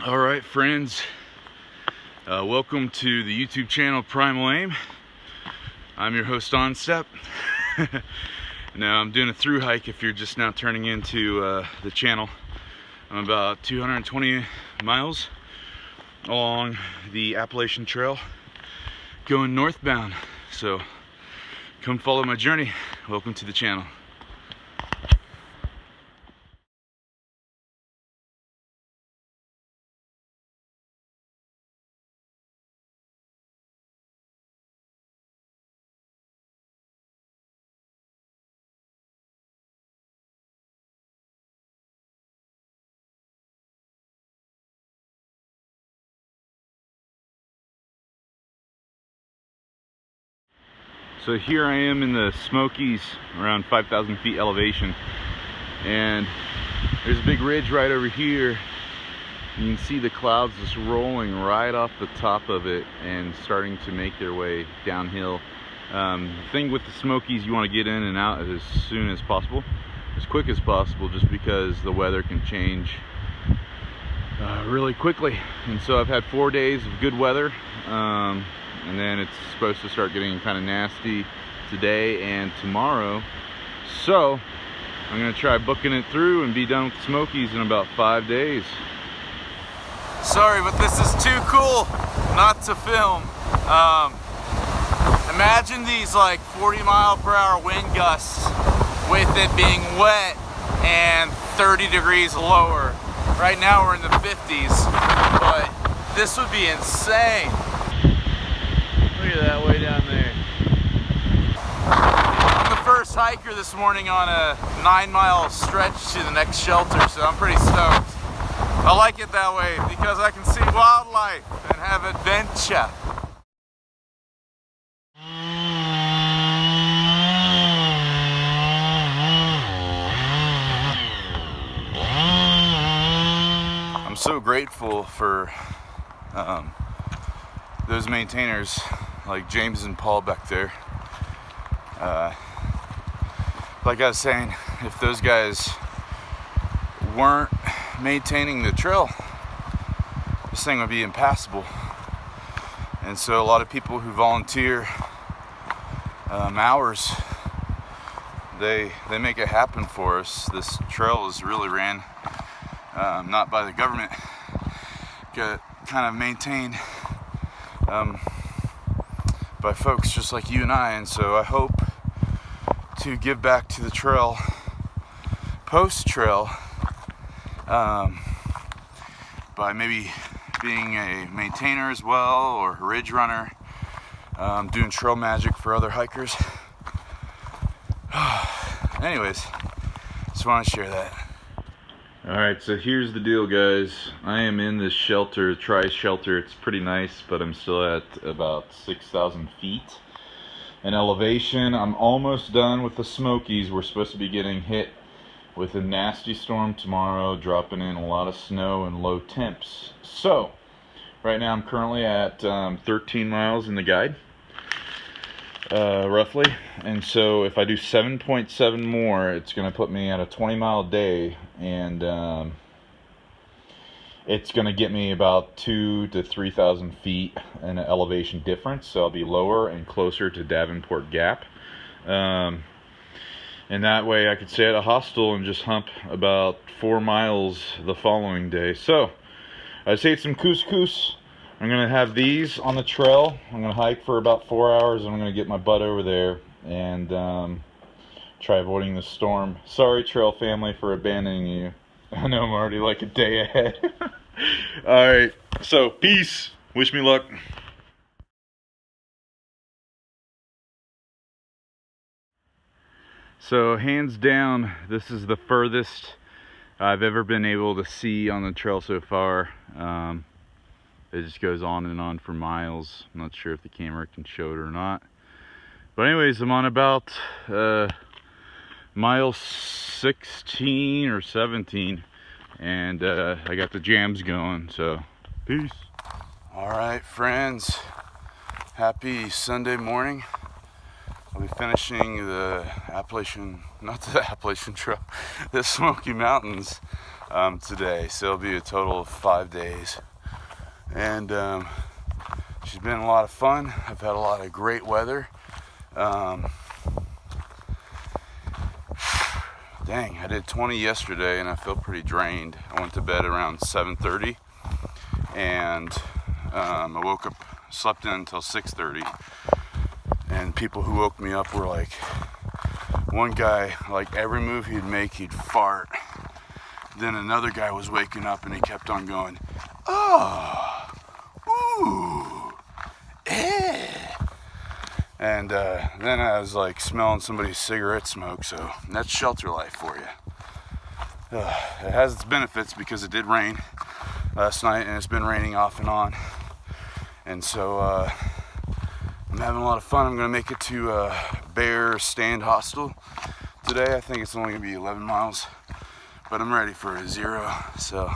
All right, friends, welcome to the YouTube channel Primal Aim. I'm your host on Step. Now I'm doing a through hike if you're just now turning into the channel. I'm about 220 miles along the Appalachian Trail going northbound, so come follow my journey. Welcome to the channel. So here I am in the Smokies, around 5,000 feet elevation, and there's a big ridge right over here. You can see the clouds just rolling right off the top of it and starting to make their way downhill. The thing with the Smokies, you want to get in and out as soon as possible, as quick as possible, just because the weather can change really quickly. And so I've had 4 days of good weather, and then it's supposed to start getting kind of nasty today and tomorrow. So I'm gonna try booking it through and be done with the Smokies in about 5 days. Sorry, but this is too cool not to film. Imagine these like 40-mile-per-hour wind gusts with it being wet and 30 degrees lower. Right now we're in the 50s, but this would be insane. Look at that way down there. I'm the first hiker this morning on a 9-mile stretch to the next shelter, so I'm pretty stoked. I like it that way because I can see wildlife and have adventure. I'm so grateful for those maintainers like James and Paul back there. Like I was saying, if those guys weren't maintaining the trail, this thing would be impassable. And so a lot of people who volunteer hours, they make it happen for us. This trail is really ran not by the government, kind of maintained by folks just like you and I. And so I hope to give back to the trail post-trail by maybe being a maintainer as well, or a ridge runner, doing trail magic for other hikers. Anyways, just want to share that. Alright, so here's the deal, guys. I am in this shelter, tri-shelter. It's pretty nice, but I'm still at about 6,000 feet in elevation. I'm almost done with the Smokies. We're supposed to be getting hit with a nasty storm tomorrow, dropping in a lot of snow and low temps. So, right now I'm currently at 13 miles in the guide, roughly. And so if I do 7.7 more, it's going to put me at a 20-mile day, and it's going to get me about 2,000 to 3,000 feet in an elevation difference. So I'll be lower and closer to Davenport Gap. And that way I could stay at a hostel and just hump about 4 miles the following day. So I just ate some couscous. I'm going to have these on the trail. I'm going to hike for about 4 hours, and I'm going to get my butt over there and try avoiding the storm. Sorry, trail family, for abandoning you. I know I'm already like a day ahead. Alright, so peace. Wish me luck. So hands down, this is the furthest I've ever been able to see on the trail so far. It just goes on and on for miles. I'm not sure if the camera can show it or not. But anyways, I'm on about mile 16 or 17, and I got the jams going, so peace. All right, friends, happy Sunday morning. I'll be finishing the Appalachian, not the Appalachian Trail, the Smoky Mountains today, so it'll be a total of 5 days. And she's been a lot of fun. I've had a lot of great weather. Dang, I did 20 yesterday and I feel pretty drained. I went to bed around 7:30 and I woke up, slept in until 6:30. And people who woke me up were like, one guy, like every move he'd make, he'd fart. Then another guy was waking up and he kept on going, oh, ooh, eh. And then I was like smelling somebody's cigarette smoke, so that's shelter life for you. It has its benefits because it did rain last night and it's been raining off and on. And so I'm having a lot of fun. I'm gonna make it to Bear Stand Hostel today. I think it's only gonna be 11 miles, but I'm ready for a 0. So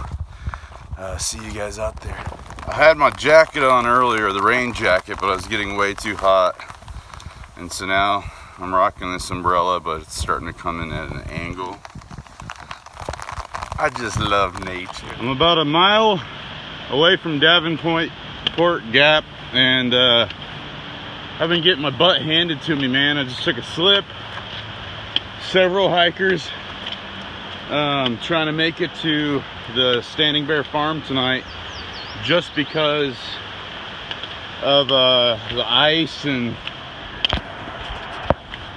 see you guys out there. I had my jacket on earlier, the rain jacket, but I was getting way too hot. And so now I'm rocking this umbrella, but it's starting to come in at an angle. I just love nature. I'm about a mile away from Davenport Gap, and I've been getting my butt handed to me, man. I just took a slip. Several hikers trying to make it to the Standing Bear Farm tonight just because of the ice, and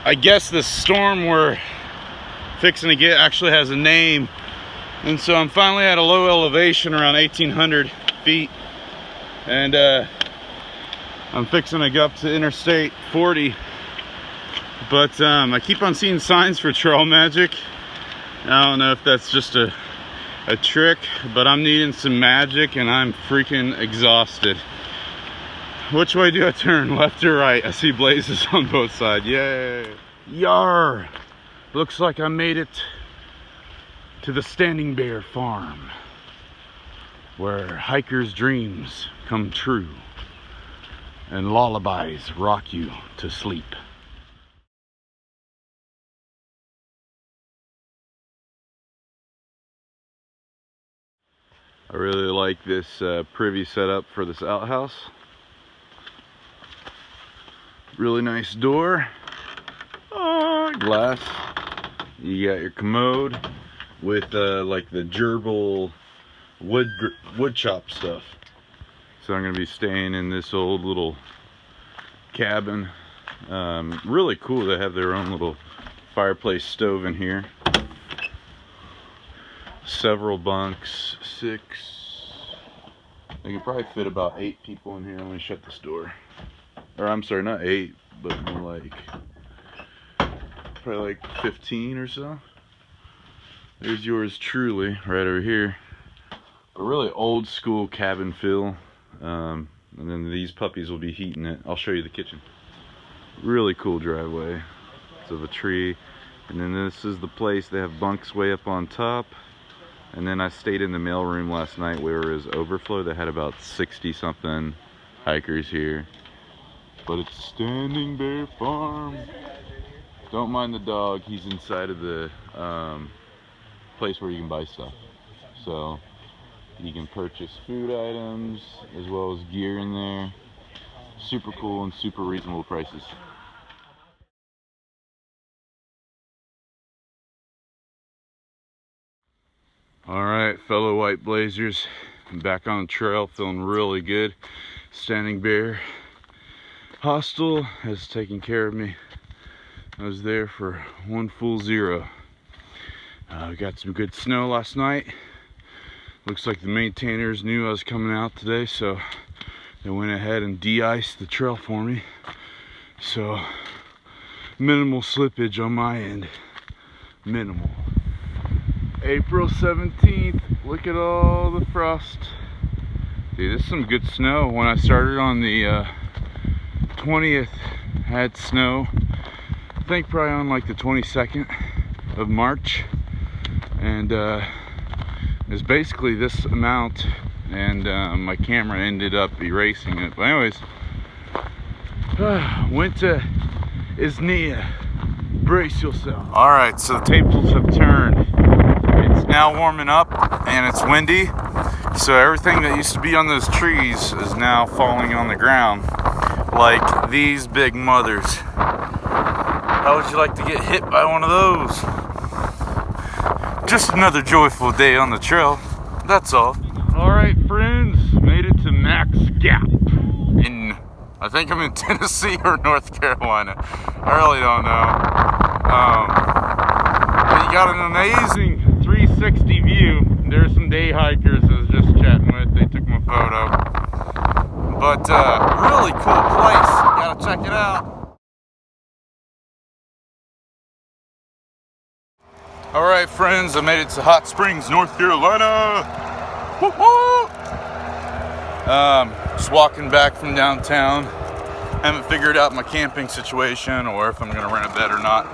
I guess the storm we're fixing to get actually has a name. And so I'm finally at a low elevation around 1,800 feet, and I'm fixing to go up to Interstate 40. But I keep on seeing signs for trail magic. I don't know if that's just a trick, but I'm needing some magic and I'm freaking exhausted. Which way do I turn, left or right? I see blazes on both sides. Yay! Yar! Looks like I made it to the Standing Bear Farm, where hikers' dreams come true and lullabies rock you to sleep. I really like this privy setup for this outhouse. Really nice door. Glass. You got your commode with like the gerbil wood chop stuff. So I'm gonna be staying in this old little cabin. Really cool. They have their own little fireplace stove in here. Several bunks, 6. They could probably fit about 8 people in here. Let me shut this door. Or I'm sorry, not 8, but more like probably like 15 or so. There's yours truly right over here. A really old school cabin feel. And then these puppies will be heating it. I'll show you the kitchen. Really cool driveway. It's of a tree. And then this is the place. They have bunks way up on top. And then I stayed in the mailroom last night where it was overflow. They had about 60 something hikers here. But it's Standing Bear Farm. Don't mind the dog. He's inside of the place where you can buy stuff. So you can purchase food items as well as gear in there. Super cool and super reasonable prices. Alright, fellow white blazers, I'm back on the trail, feeling really good. Standing Bear Hostel has taken care of me. I was there for one full 0. We got some good snow last night. Looks like the maintainers knew I was coming out today, so they went ahead and de-iced the trail for me. So minimal slippage on my end. Minimal. April 17th, look at all the frost. Dude, this is some good snow. When I started on the 20th, had snow. I think probably on like the 22nd of March. And it's basically this amount, and my camera ended up erasing it. But anyways, winter is near. Brace yourself. Alright, so the tables have turned. It's now warming up and it's windy, so everything that used to be on those trees is now falling on the ground, like these big mothers. How would you like to get hit by one of those? Just another joyful day on the trail, that's all. Alright friends, made it to Max Gap. I think I'm in Tennessee or North Carolina. I really don't know. But you got an amazing 360 view. There's some day hikers I was just chatting with. They took my photo. But really cool place. You gotta check it out. Alright friends, I made it to Hot Springs, North Carolina. Woo-hoo! Just walking back from downtown. Haven't figured out my camping situation or if I'm gonna rent a bed or not.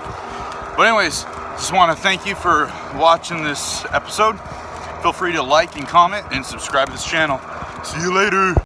But anyways, just want to thank you for watching this episode. Feel free to like and comment and subscribe to this channel. See you later.